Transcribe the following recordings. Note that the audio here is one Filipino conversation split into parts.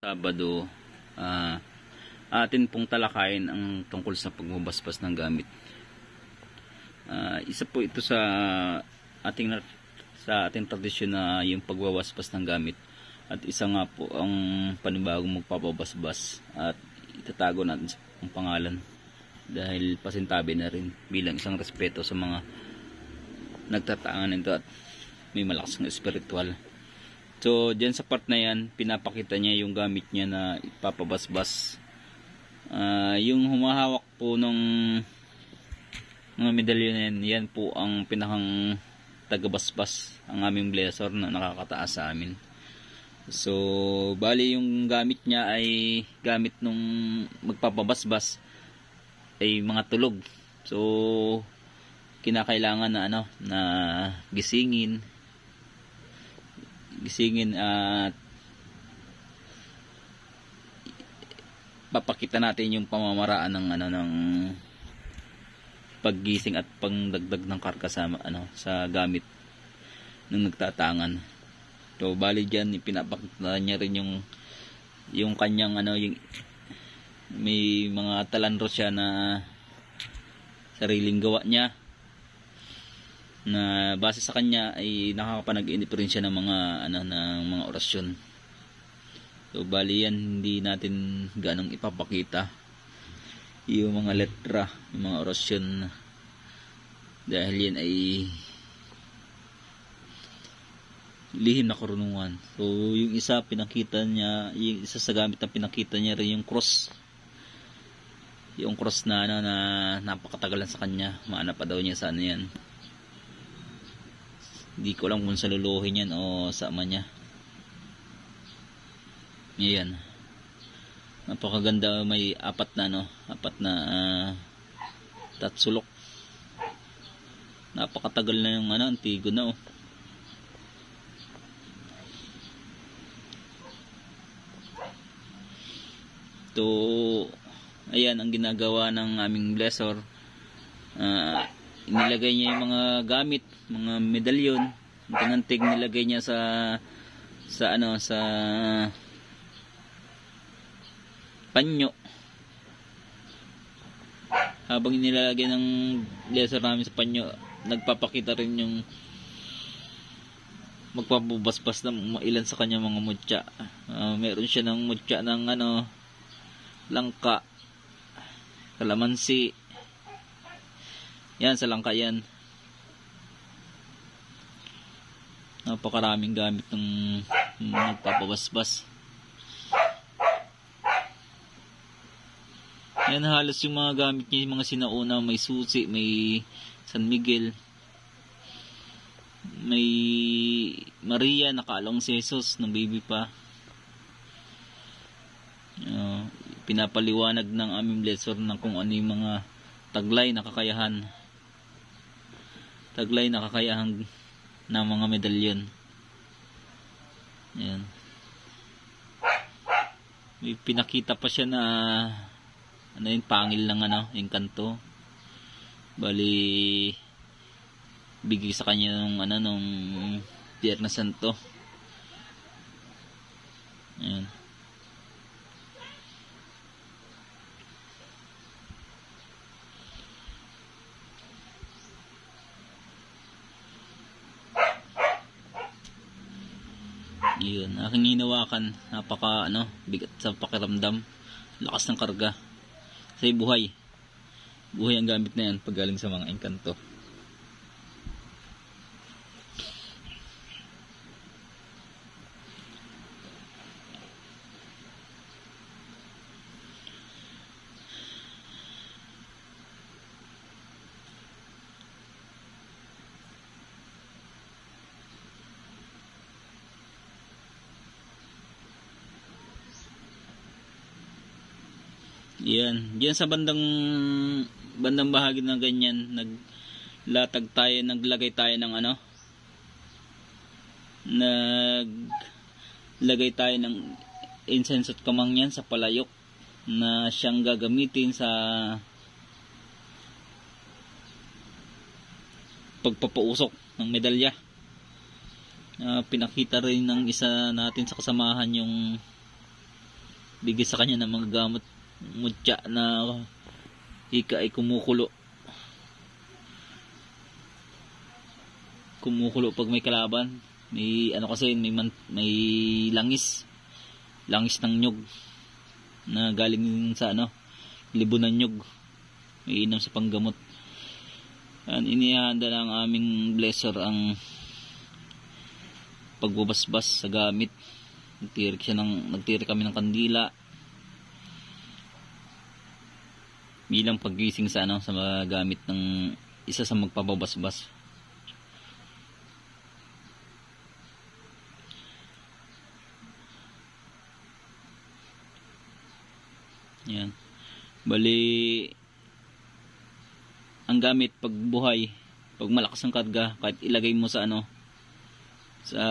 Sabado, atin pong talakayin ang tungkol sa pagbabasbas ng gamit. Isa po ito sa ating tradisyon na yung pagbabasbas ng gamit. At isa nga po ang panibagong magpapabasbas at itatago natin sa pangalan dahil pasintabi na rin bilang isang respeto sa mga nagtatangan nito at may malakas ng espiritual. So, dyan sa part na yan, pinapakita niya yung gamit niya na ipapabasbas. Yung humahawak po ng mga medalyon na yan, yan po ang pinakang tagabasbas, ang aming blessor na nakakataas sa amin. So, bali yung gamit niya ay gamit nung magpapabasbas ay mga tulog. So, kinakailangan na na gisingin at papakita natin yung pamamaraan ng paggising at pangdagdag ng karga sa gamit ng nagtatangan. So bali diyan ipinapakita niya rin yung kanyang may mga talanro siya na sariling gawa niya na base sa kanya ay nakakapanag-indifferent siya ng mga orasyon. So bali yan hindi natin ganong ipapakita yung mga letra, yung mga orasyon dahil yan ay lihim na karunungan. So yung isa pinakita niya, yung isa sa gamit na pinakita niya rin yung cross. Yung cross na na napakatagalan sa kanya, maana pa daw niya sa yan. Hindi ko alam kung sa luluhin yan o sa ama niya. Ayan. Napakaganda, may apat na tatsulok. Napakatagal na yung antigo na To ayan ang ginagawa ng aming blessor. Inilagay niya yung mga gamit, mga medalyon, tinantig nilagay niya sa panyo. Habang nilalagay ng blessor namin sa panyo, nagpapakita rin yung magpapabasbas ng ilan sa kanya mga mutya. Meron siya ng mutya ng langka, kalamansi. Yan, sa langka yan. Napakaraming gamit ng nagpapabasbas. Yan, halos yung mga gamit niya, yung mga sinauna, may susi, may San Miguel, may Maria, nakaalong si Jesus ng baby pa. Pinapaliwanag ng aming blessor ng kung ano yung mga taglay na kakayahan ng mga medalyon. Ayan. May pinakita pa siya na yung pangil ng yung kanto. Bali bigay sa kanya nung Biyernes Santo. Ayan. Yun, aking hinawakan, napaka bigat sa pakiramdam, lakas ng karga. Kasi buhay ang gamit na yan pag galing sa mga engkanto. Yan, diyan sa bandang bahagi ng ganyan, naglagay tayo ng incense at kamangyan sa palayok na siyang gagamitin sa pagpapausok ng medalya. Pinakita rin ng isa natin sa kasamahan yung bigay sa kanya ng mga gamot mutya na ika ay kumukulo pag may kalaban. May ano kasi may langis ng nyug na galing sa libo ng nyug, may inom sa panggamot. Inihanda ng aming blesser ang pagbubasbas sa gamit. Nagtirik kami ng kandila bilang paggising sa sa gamit ng isa sa magpapabasbas. Yan. Bali, ang gamit pag buhay, pag malakas ang karga, kahit ilagay mo sa sa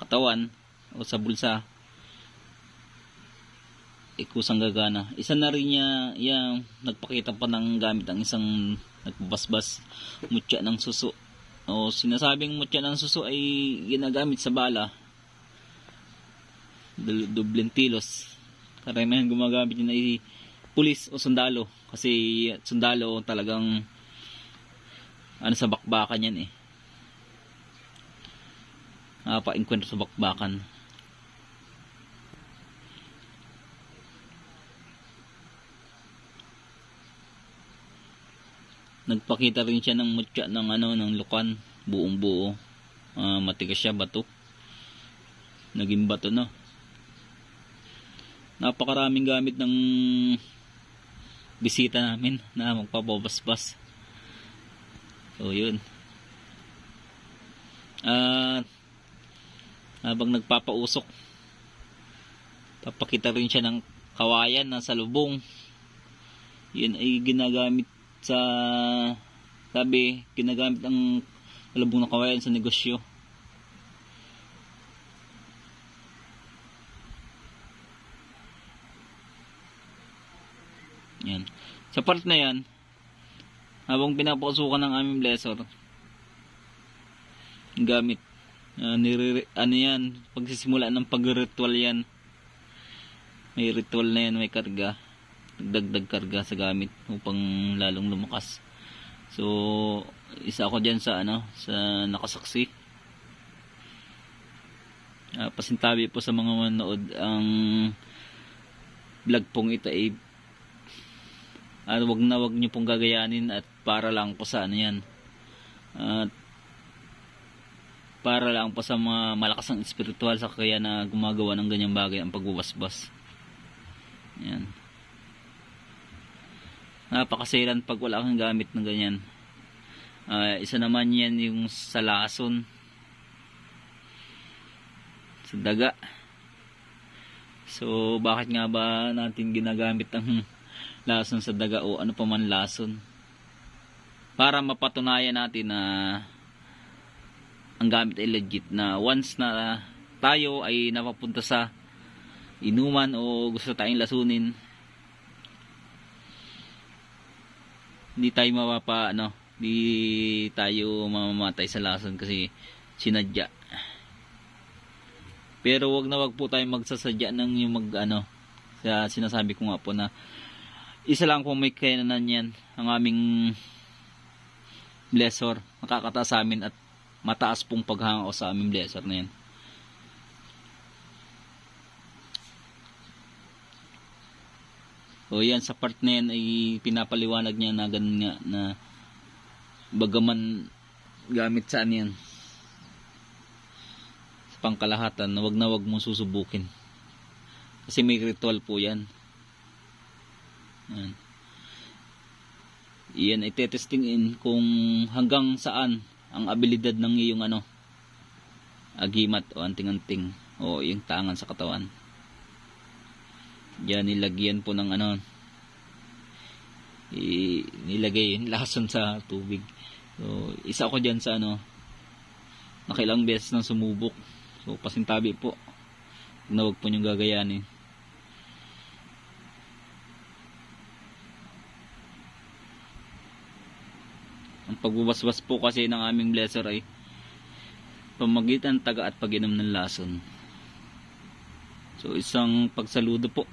katawan o sa bulsa, kusang gagana. Isa na rin niya nagpakita pa ng gamit ang isang nagpabasbas, mutya ng suso. O sinasabing mutya ng suso ay ginagamit sa bala, dubleng tilos. Karamihan gumagamit yun ay pulis o sundalo, kasi sundalo talagang sa bakbakan yan pa-enkwentro sa bakbakan. Nagpakita rin siya ng mutya ng lukan, buong buo. Matigas siya, bato, naging bato na. Napakaraming gamit ng bisita namin na magpapabasbas. So yun. Habang nagpapausok, papakita rin siya ng kawayan na salubong. Yun ay ginagamit ginagamit ang salubong ng kawayan sa negosyo. Yan. Sa part na yan, habang pinapausukan ng aming blesser, gamit, yan, pagsisimula ng pag-ritual yan, may ritual na yan, may karga, dagdag karga sa gamit upang lalong lumakas. So, isa ako dyan sa sa nakasaksi. Pasintabi po sa mga manood, ang vlog pong ito ay wag nyo pong gagayanin, at para lang po sa yan, at para lang po sa mga malakas ang espiritual sa kaya na gumagawa ng ganyang bagay, ang pagbubasbas. Yan. Napakasiran pag wala kang gamit ng ganyan. Isa naman yan yung sa lason, sa daga. So bakit nga ba natin ginagamit ang lason sa daga o ano pa man lason? Para mapatunayan natin na ang gamit ay legit, na once na tayo ay napapunta sa inuman o gusto tayong lasunin, hindi tayo hindi tayo mamamatay sa lason kasi sinadya. Pero wag po tayo magsasadya ng yung sa sinasabi ko nga po na isa lang po may kailangan yan, ang aming blesser. Makakataas sa amin at mataas pong paghanga sa aming blesser na yan. O yan, sa part na yan ay pinapaliwanag niya na ganun nga, na bagaman gamit saan yan, sa pangkalahatan, na wag mong susubukin kasi may ritual po yan. Yan ay tetestingin kung hanggang saan ang abilidad ng iyong agimat o anting-anting o yung tangan sa katawan. Yan, nilagyan po ng nilagay yung lason sa tubig. So isa ako dyan sa nakailang beses nang sumubok. So pasintabi po na huwag po niyong gagayanin. Ang pagbubasbas po kasi ng aming blesser ay pamagitan taga at pag-inom ng lason. So isang pagsaludo po